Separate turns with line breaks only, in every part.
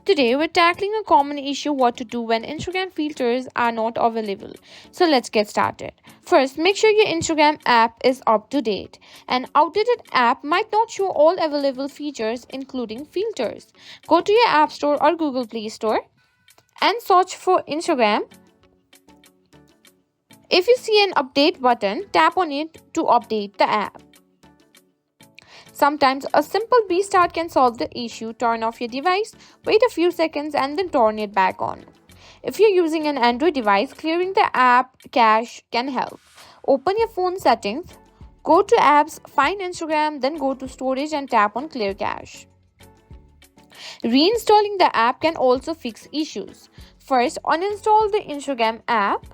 Today we're tackling a common issue: what to do when Instagram filters are not available. So let's get started. First, make sure your Instagram app is up to date. An outdated app might not show all available features, including filters. Go to your App Store or Google Play Store and search for Instagram. If you see an update button, tap on it to update the app. Sometimes a simple restart can solve the issue. Turn off your device, wait a few seconds, and then turn it back on. If you're using an Android device, clearing the app cache can help. Open your phone settings, go to apps, find Instagram, then go to storage and tap on clear cache. Reinstalling the app can also fix issues. First, uninstall the Instagram app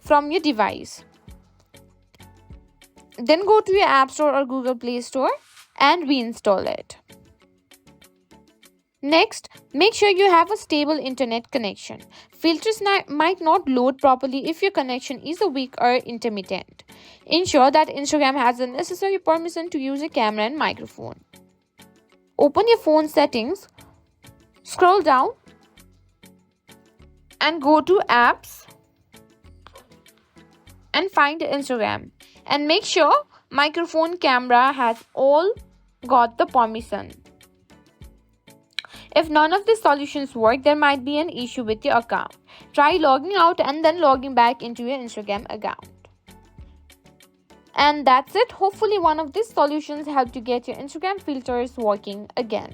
from your device. Then go to your App Store or Google Play Store and reinstall it. Next, make sure you have a stable internet connection. Filters might not load properly if your connection is weak or intermittent. Ensure that Instagram has the necessary permission to use your camera and microphone. Open your phone settings, scroll down and go to apps and find Instagram. And make sure microphone camera has all got the permission. If none of these solutions work, there might be an issue with your account. Try logging out and then logging back into your Instagram account. And that's it. Hopefully one of these solutions helped you get your Instagram filters working again.